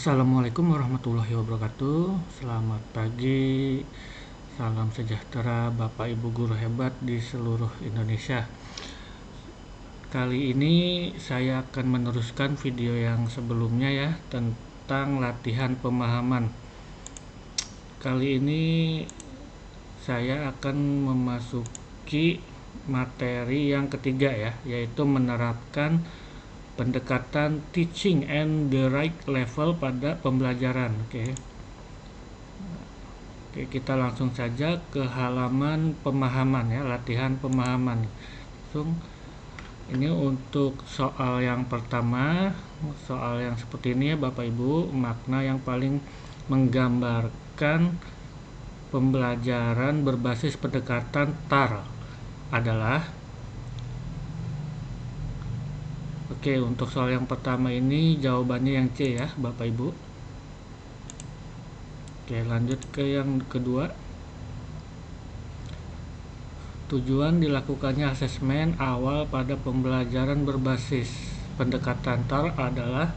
Assalamualaikum warahmatullahi wabarakatuh. Selamat pagi, salam sejahtera Bapak Ibu guru hebat di seluruh Indonesia. Kali ini saya akan meneruskan video yang sebelumnya ya, tentang latihan pemahaman. Kali ini saya akan memasuki materi yang ketiga ya, yaitu menerapkan pendekatan teaching and the right level pada pembelajaran. Oke, kita langsung saja ke halaman pemahaman ya, latihan pemahaman. Langsung ini untuk soal yang pertama, soal yang seperti ini ya Bapak Ibu, makna yang paling menggambarkan pembelajaran berbasis pendekatan TAR adalah. Oke, untuk soal yang pertama ini jawabannya yang C ya Bapak Ibu. Oke, lanjut ke yang kedua. Tujuan dilakukannya asesmen awal pada pembelajaran berbasis pendekatan TAR adalah.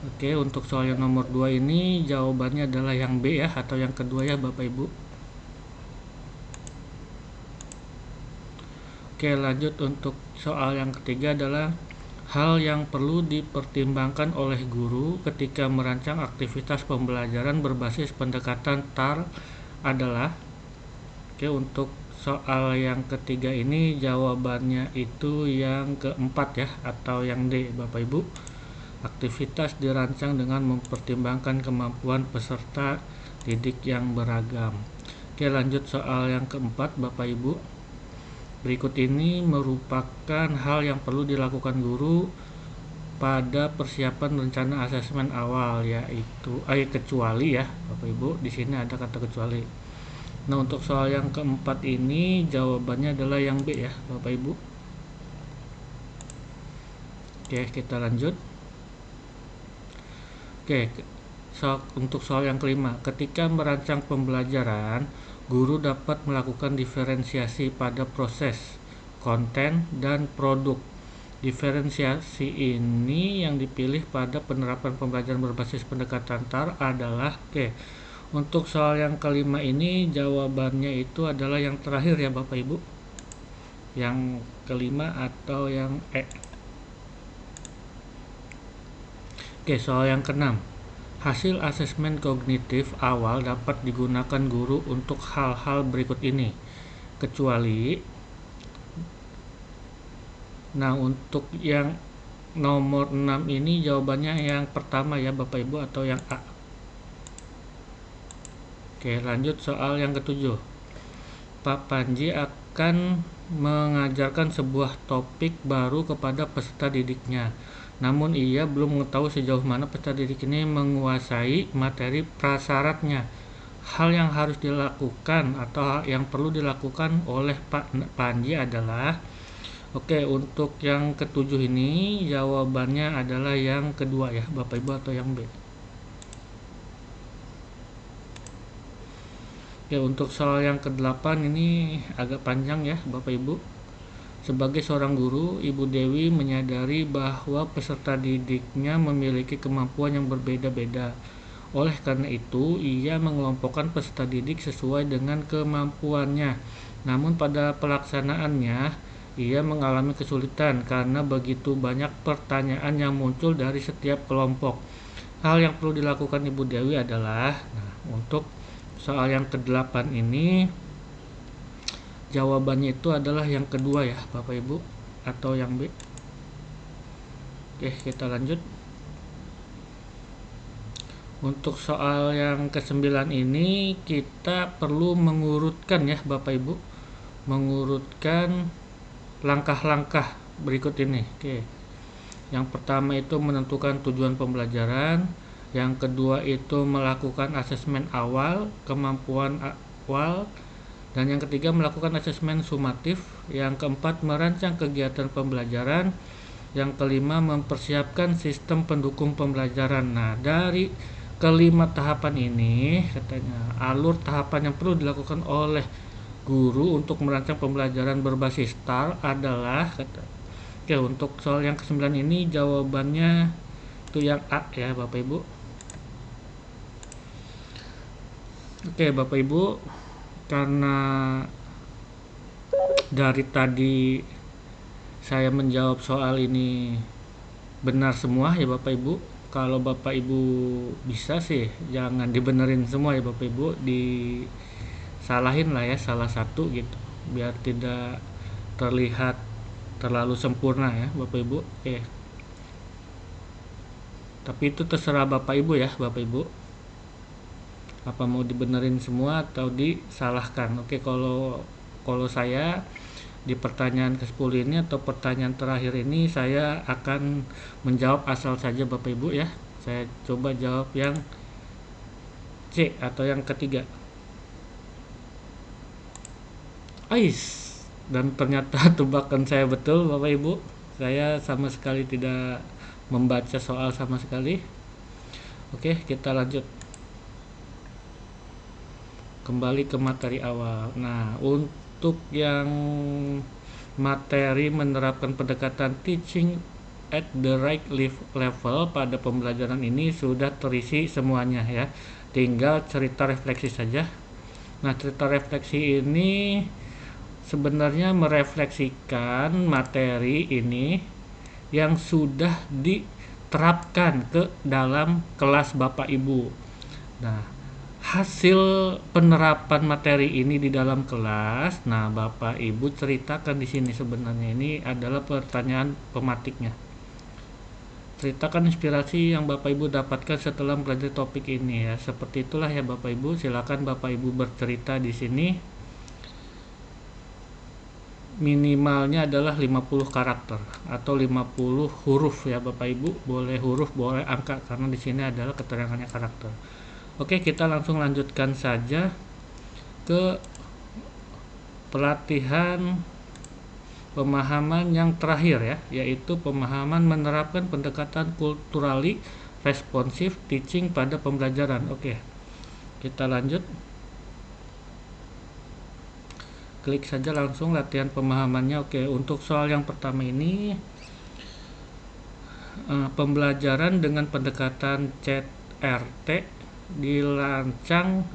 Oke, untuk soal yang nomor 2 ini jawabannya adalah yang B ya, atau yang kedua ya Bapak Ibu. Oke, lanjut untuk soal yang ketiga adalah hal yang perlu dipertimbangkan oleh guru ketika merancang aktivitas pembelajaran berbasis pendekatan TAR adalah. Oke, untuk soal yang ketiga ini jawabannya itu yang keempat ya, atau yang D Bapak Ibu. Aktivitas dirancang dengan mempertimbangkan kemampuan peserta didik yang beragam. Oke, lanjut soal yang keempat Bapak Ibu. Berikut ini merupakan hal yang perlu dilakukan guru pada persiapan rencana asesmen awal, yaitu kecuali ya Bapak Ibu, di sini ada kata kecuali. Nah, untuk soal yang keempat ini jawabannya adalah yang B ya Bapak Ibu. Oke, kita lanjut. Oke, untuk soal yang kelima, ketika merancang pembelajaran, guru dapat melakukan diferensiasi pada proses, konten, dan produk. Diferensiasi ini yang dipilih pada penerapan pembelajaran berbasis pendekatan TAR adalah. Oke, untuk soal yang kelima ini jawabannya itu adalah yang terakhir ya Bapak Ibu, yang kelima atau yang E. Oke, soal yang keenam. Hasil asesmen kognitif awal dapat digunakan guru untuk hal-hal berikut ini, kecuali. Nah, untuk yang nomor 6 ini jawabannya yang pertama ya Bapak Ibu, atau yang A. Oke, lanjut soal yang ketujuh. Pak Panji akan mengajarkan sebuah topik baru kepada peserta didiknya. Namun ia belum mengetahui sejauh mana peserta didik ini menguasai materi prasyaratnya. Hal yang harus dilakukan atau yang perlu dilakukan oleh Pak Panji adalah. Oke, untuk yang ketujuh ini jawabannya adalah yang kedua ya Bapak Ibu, atau yang B. Oke, untuk soal yang ke-8 ini agak panjang ya Bapak Ibu. Sebagai seorang guru, Ibu Dewi menyadari bahwa peserta didiknya memiliki kemampuan yang berbeda-beda. Oleh karena itu, ia mengelompokkan peserta didik sesuai dengan kemampuannya. Namun pada pelaksanaannya, ia mengalami kesulitan karena begitu banyak pertanyaan yang muncul dari setiap kelompok. Hal yang perlu dilakukan Ibu Dewi adalah, untuk soal yang ke-8 ini jawabannya itu adalah yang kedua ya Bapak Ibu, atau yang B. Oke, kita lanjut. Untuk soal yang ke-9 ini kita perlu mengurutkan ya Bapak Ibu, mengurutkan langkah-langkah berikut ini. Oke, yang pertama itu menentukan tujuan pembelajaran, yang kedua itu melakukan asesmen awal, kemampuan awal, dan yang ketiga melakukan asesmen sumatif, yang keempat merancang kegiatan pembelajaran, yang kelima mempersiapkan sistem pendukung pembelajaran. Nah, dari kelima tahapan ini katanya alur tahapan yang perlu dilakukan oleh guru untuk merancang pembelajaran berbasis TAR adalah Oke, untuk soal yang ke-9 ini jawabannya itu yang A ya Bapak Ibu. Oke, Bapak Ibu, karena dari tadi saya menjawab soal ini benar semua ya Bapak Ibu. Kalau Bapak Ibu bisa sih jangan dibenerin semua ya Bapak Ibu, disalahin lah ya salah satu gitu, biar tidak terlihat terlalu sempurna ya Bapak Ibu. Oke, tapi itu terserah Bapak Ibu ya Bapak Ibu, apa mau dibenerin semua atau disalahkan. Oke, kalau kalau saya di pertanyaan ke-10 ini atau pertanyaan terakhir ini saya akan menjawab asal saja Bapak Ibu ya. Saya coba jawab yang C atau yang ketiga. Ais, dan ternyata tebakan saya betul Bapak Ibu. Saya sama sekali tidak membaca soal sama sekali. Oke, kita lanjut kembali ke materi awal. Nah, untuk yang materi menerapkan pendekatan teaching at the right level pada pembelajaran ini sudah terisi semuanya ya. Tinggal cerita refleksi saja. Nah, cerita refleksi ini sebenarnya merefleksikan materi ini yang sudah diterapkan ke dalam kelas Bapak Ibu. Nah, hasil penerapan materi ini di dalam kelas, nah Bapak Ibu ceritakan di sini. Sebenarnya ini adalah pertanyaan pematiknya. Ceritakan inspirasi yang Bapak Ibu dapatkan setelah mempelajari topik ini ya. Seperti itulah ya Bapak Ibu. Silakan Bapak Ibu bercerita di sini. Minimalnya adalah 50 karakter atau 50 huruf ya Bapak Ibu. Boleh huruf, boleh angka, karena di sini adalah keterangannya karakter. Oke, kita langsung lanjutkan saja ke pelatihan pemahaman yang terakhir ya, yaitu pemahaman menerapkan pendekatan culturally responsive teaching pada pembelajaran. Oke, kita lanjut. Klik saja langsung latihan pemahamannya. Oke, untuk soal yang pertama ini pembelajaran dengan pendekatan CRT dirancang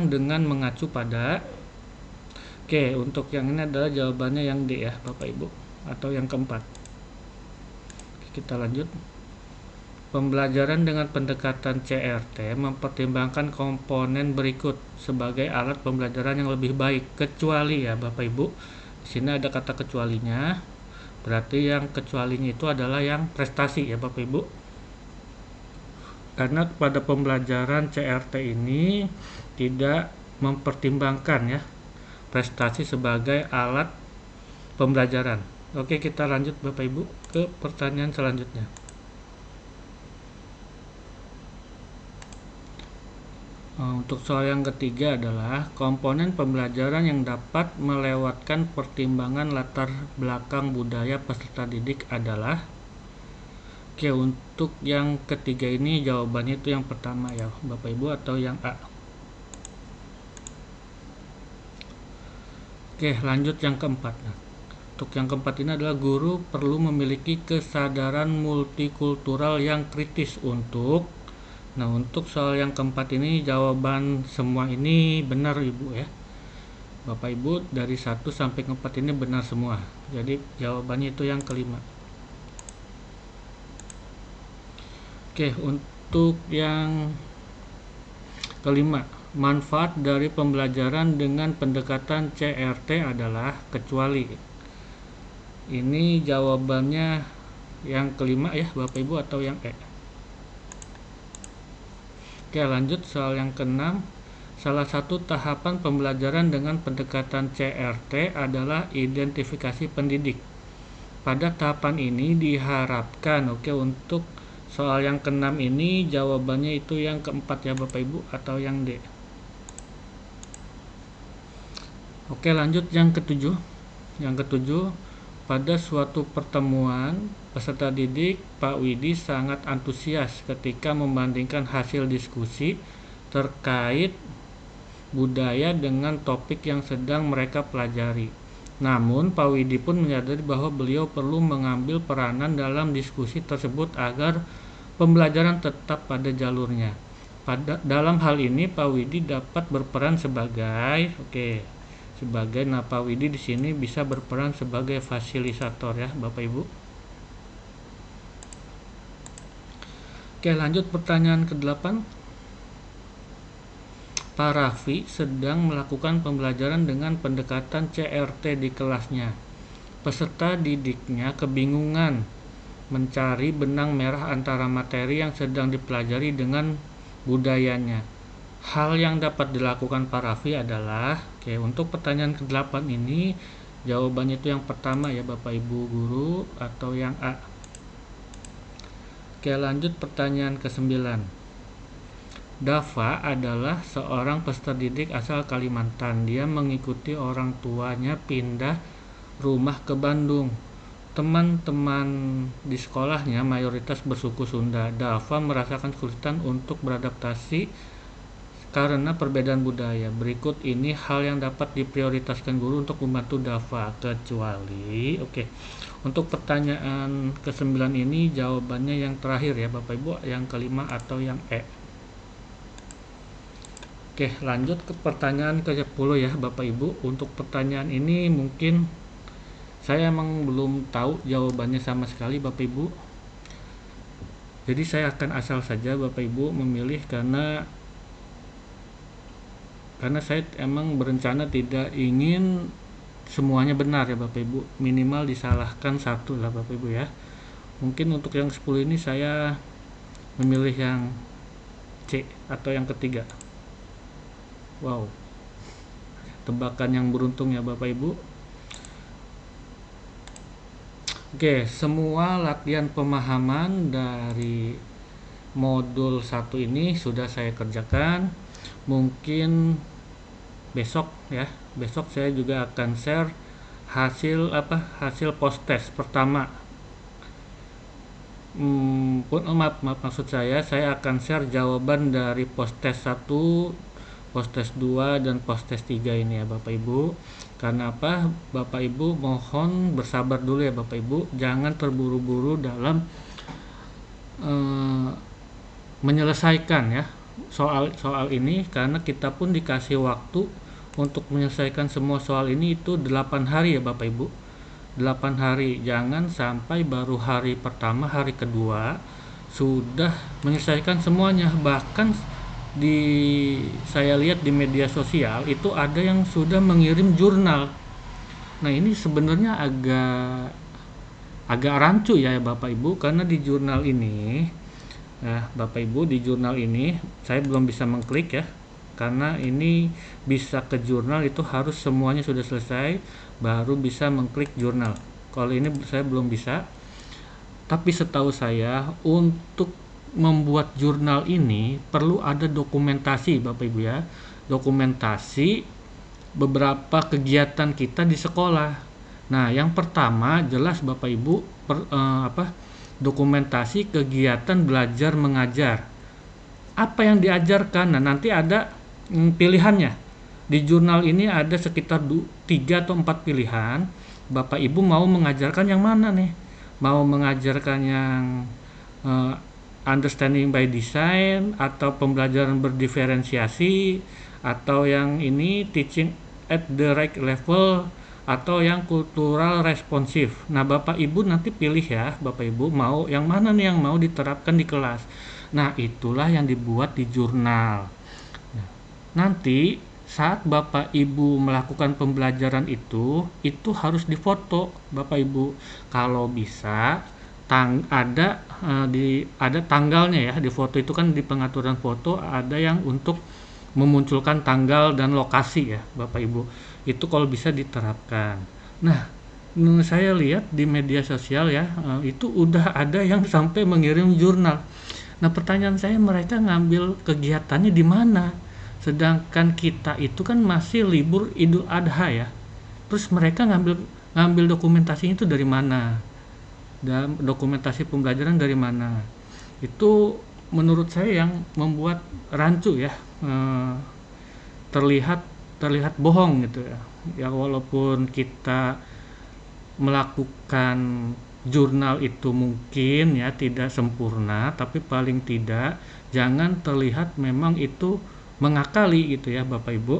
dengan mengacu pada. Oke, untuk yang ini adalah jawabannya yang D ya Bapak Ibu, atau yang keempat. Kita lanjut. Pembelajaran dengan pendekatan CRT mempertimbangkan komponen berikut sebagai alat pembelajaran yang lebih baik, kecuali ya Bapak Ibu. Di sini ada kata kecualinya. Berarti yang kecualinya itu adalah yang prestasi ya Bapak Ibu. Karena pada pembelajaran CRT ini tidak mempertimbangkan ya prestasi sebagai alat pembelajaran. Oke, kita lanjut Bapak Ibu ke pertanyaan selanjutnya. Untuk soal yang ketiga adalah komponen pembelajaran yang dapat melewatkan pertimbangan latar belakang budaya peserta didik adalah. Oke, untuk yang ketiga ini jawabannya itu yang pertama ya Bapak Ibu, atau yang A. Oke, lanjut yang keempat. Nah, untuk yang keempat ini adalah guru perlu memiliki kesadaran multikultural yang kritis untuk. Nah, untuk soal yang keempat ini jawaban semua ini benar Ibu ya. Bapak Ibu dari 1 sampai 4 ini benar semua. Jadi jawabannya itu yang kelima. Oke, untuk yang kelima, manfaat dari pembelajaran dengan pendekatan CRT adalah kecuali. Ini jawabannya yang kelima ya Bapak Ibu, atau yang E. Oke, lanjut soal yang keenam. Salah satu tahapan pembelajaran dengan pendekatan CRT adalah identifikasi pendidik. Pada tahapan ini diharapkan, oke, untuk soal yang keenam ini jawabannya itu yang keempat ya Bapak Ibu, atau yang D. Oke, lanjut yang ketujuh. Yang ketujuh, pada suatu pertemuan peserta didik, Pak Widi sangat antusias ketika membandingkan hasil diskusi terkait budaya dengan topik yang sedang mereka pelajari. Namun, Pak Widi pun menyadari bahwa beliau perlu mengambil peranan dalam diskusi tersebut agar pembelajaran tetap pada jalurnya. Dalam hal ini Pak Widi dapat berperan sebagai nah Pak Widi di sini bisa berperan sebagai fasilitator ya Bapak Ibu. Oke, lanjut pertanyaan ke-8. Pak Raffi sedang melakukan pembelajaran dengan pendekatan CRT di kelasnya. Peserta didiknya kebingungan mencari benang merah antara materi yang sedang dipelajari dengan budayanya. Hal yang dapat dilakukan Pak Raffi adalah, untuk pertanyaan ke-8 ini jawabannya itu yang pertama ya Bapak Ibu guru, atau yang A. Lanjut pertanyaan ke-9. Dava adalah seorang peserta didik asal Kalimantan. Dia mengikuti orang tuanya pindah rumah ke Bandung. Teman-teman di sekolahnya mayoritas bersuku Sunda. Dava merasakan kesulitan untuk beradaptasi karena perbedaan budaya. Berikut ini hal yang dapat diprioritaskan guru untuk membantu Dava, kecuali untuk pertanyaan ke-9 ini jawabannya yang terakhir ya Bapak Ibu, yang kelima atau yang E. Lanjut ke pertanyaan ke-10 ya Bapak Ibu. Untuk pertanyaan ini mungkin saya emang belum tahu jawabannya sama sekali Bapak Ibu. Jadi saya akan asal saja Bapak Ibu memilih karena saya emang berencana tidak ingin semuanya benar ya Bapak Ibu. Minimal disalahkan satu lah Bapak Ibu ya. Mungkin untuk yang 10 ini saya memilih yang C atau yang ketiga. Wow, tebakan yang beruntung ya Bapak Ibu. Semua latihan pemahaman dari modul 1 ini sudah saya kerjakan. Mungkin besok saya juga akan share hasil post-test pertama. Maksud saya akan share jawaban dari post-test 1, post-test 2 dan post-test 3 ini ya Bapak Ibu. Karena apa? Bapak Ibu mohon bersabar dulu ya Bapak Ibu. Jangan terburu-buru dalam menyelesaikan ya soal ini, karena kita pun dikasih waktu untuk menyelesaikan semua soal ini itu 8 hari ya Bapak Ibu. 8 hari. Jangan sampai baru hari pertama, hari kedua sudah menyelesaikan semuanya. Bahkan saya lihat di media sosial itu ada yang sudah mengirim jurnal. Nah ini sebenarnya agak rancu ya Bapak Ibu, karena di jurnal ini Bapak Ibu, di jurnal ini saya belum bisa mengklik ya, karena ini bisa ke jurnal itu harus semuanya sudah selesai baru bisa mengklik jurnal. Kalau ini saya belum bisa. Tapi setahu saya untuk membuat jurnal ini perlu ada dokumentasi Bapak Ibu ya, dokumentasi beberapa kegiatan kita di sekolah. Nah yang pertama jelas Bapak Ibu dokumentasi kegiatan belajar mengajar. Apa yang diajarkan? Nah nanti ada pilihannya. Di jurnal ini ada sekitar 3 atau 4 pilihan. Bapak Ibu mau mengajarkan yang mana nih? Mau mengajarkan yang understanding by design, atau pembelajaran berdiferensiasi, atau yang ini teaching at the right level, atau yang cultural responsive. Nah Bapak Ibu nanti pilih ya Bapak Ibu mau yang mana nih yang mau diterapkan di kelas. Nah itulah yang dibuat di jurnal. Nanti saat Bapak Ibu melakukan pembelajaran itu harus difoto Bapak Ibu. Kalau bisa ada tanggalnya ya di foto itu, kan di pengaturan foto ada yang untuk memunculkan tanggal dan lokasi ya Bapak Ibu. Itu kalau bisa diterapkan. Nah saya lihat di media sosial ya itu udah ada yang sampai mengirim jurnal. Nah pertanyaan saya, mereka ngambil kegiatannya di mana? Sedangkan kita itu kan masih libur Idul Adha ya. Terus mereka ngambil dokumentasinya itu dari mana? Dan dokumentasi pembelajaran dari mana? Itu menurut saya yang membuat rancu ya, terlihat bohong gitu ya. Ya walaupun kita melakukan jurnal itu mungkin ya tidak sempurna, tapi paling tidak jangan terlihat memang itu mengakali gitu ya Bapak Ibu.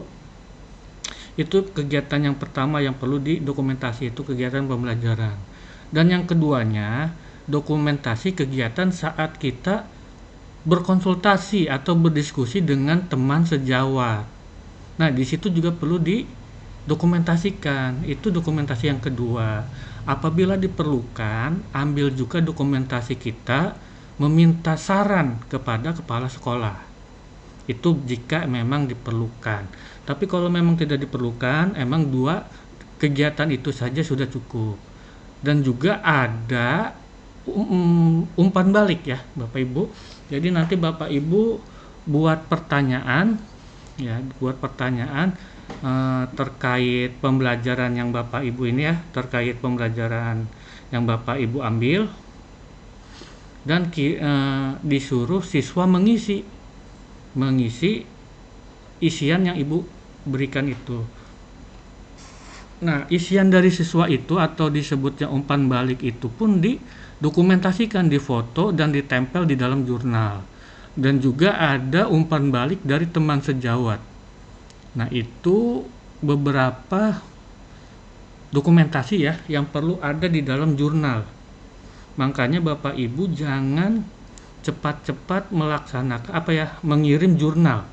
Itu kegiatan yang pertama yang perlu didokumentasi, itu kegiatan pembelajaran. Dan yang keduanya, dokumentasi kegiatan saat kita berkonsultasi atau berdiskusi dengan teman sejawat. Nah, di situ juga perlu didokumentasikan. Itu dokumentasi yang kedua. Apabila diperlukan, ambil juga dokumentasi kita meminta saran kepada kepala sekolah. Itu jika memang diperlukan. Tapi kalau memang tidak diperlukan, emang 2 kegiatan itu saja sudah cukup. Dan juga ada umpan balik ya Bapak Ibu. Jadi nanti Bapak Ibu buat pertanyaan ya, terkait pembelajaran yang Bapak Ibu ini ya, terkait pembelajaran yang Bapak Ibu ambil, dan disuruh siswa mengisi isian yang Ibu berikan itu. Nah, isian dari siswa itu atau disebutnya umpan balik itu pun didokumentasikan, difoto dan ditempel di dalam jurnal. Dan juga ada umpan balik dari teman sejawat. Nah, itu beberapa dokumentasi ya yang perlu ada di dalam jurnal. Makanya Bapak Ibu jangan cepat-cepat melaksanakan mengirim jurnal.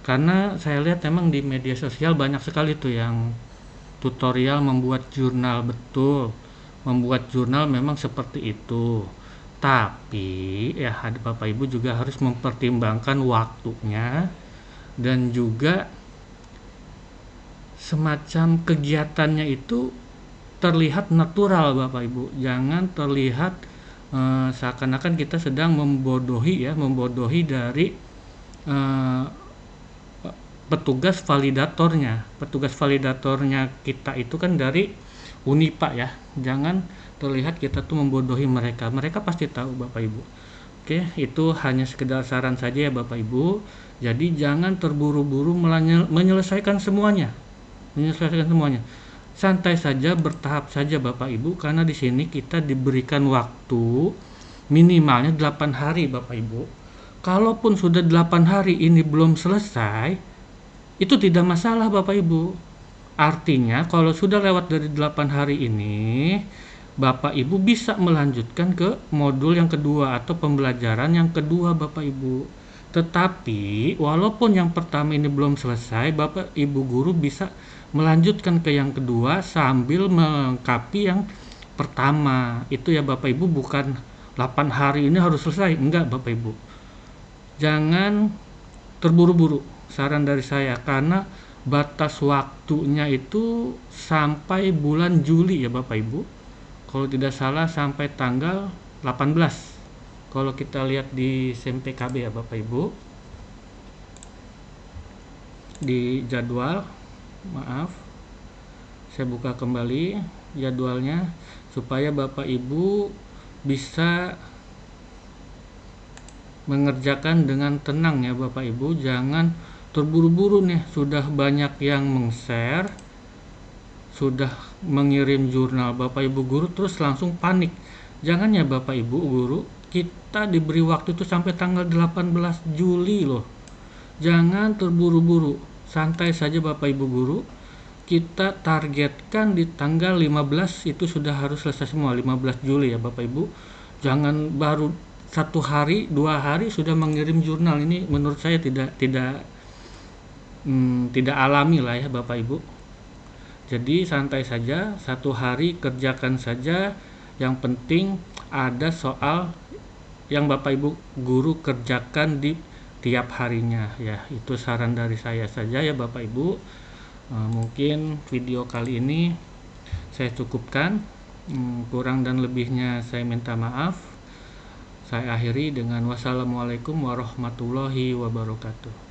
Karena saya lihat memang di media sosial banyak sekali tuh yang tutorial membuat jurnal, betul. Membuat jurnal memang seperti itu. Tapi ya Bapak Ibu juga harus mempertimbangkan waktunya dan juga semacam kegiatannya itu terlihat natural Bapak Ibu. Jangan terlihat seakan-akan kita sedang membodohi dari petugas validatornya kita itu kan dari Unipa ya. Jangan terlihat kita tuh membodohi mereka pasti tahu Bapak Ibu. Oke, itu hanya sekedar saran saja ya Bapak Ibu. Jadi jangan terburu-buru menyelesaikan semuanya. Santai saja, bertahap saja Bapak Ibu, karena di sini kita diberikan waktu minimalnya 8 hari Bapak Ibu. Kalaupun sudah 8 hari ini belum selesai, itu tidak masalah Bapak Ibu. Artinya kalau sudah lewat dari 8 hari ini, Bapak Ibu bisa melanjutkan ke modul yang kedua atau pembelajaran yang kedua Bapak Ibu. Tetapi walaupun yang pertama ini belum selesai, Bapak Ibu guru bisa melanjutkan ke yang kedua sambil melengkapi yang pertama. Itu ya Bapak Ibu, bukan 8 hari ini harus selesai. Enggak Bapak Ibu. Jangan terburu-buru, saran dari saya, karena batas waktunya itu sampai bulan Juli ya Bapak Ibu. Kalau tidak salah sampai tanggal 18. Kalau kita lihat di SMPKB ya Bapak Ibu. Di jadwal, maaf, saya buka kembali jadwalnya supaya Bapak Ibu bisa mengerjakan dengan tenang ya Bapak Ibu. Jangan terburu-buru nih, sudah banyak yang meng-share, sudah mengirim jurnal Bapak Ibu guru terus langsung panik. Jangan ya Bapak Ibu guru, kita diberi waktu itu sampai tanggal 18 Juli loh. Jangan terburu-buru, santai saja Bapak Ibu guru. Kita targetkan di tanggal 15 itu sudah harus selesai semua, 15 Juli ya Bapak Ibu. Jangan baru 1 hari, 2 hari sudah mengirim jurnal. Ini menurut saya tidak alami lah ya Bapak Ibu. Jadi santai saja, 1 hari kerjakan saja. Yang penting ada soal yang Bapak Ibu guru kerjakan di tiap harinya ya. Itu saran dari saya saja ya Bapak Ibu. Mungkin video kali ini saya cukupkan. Kurang dan lebihnya saya minta maaf. Saya akhiri dengan wassalamualaikum warahmatullahi wabarakatuh.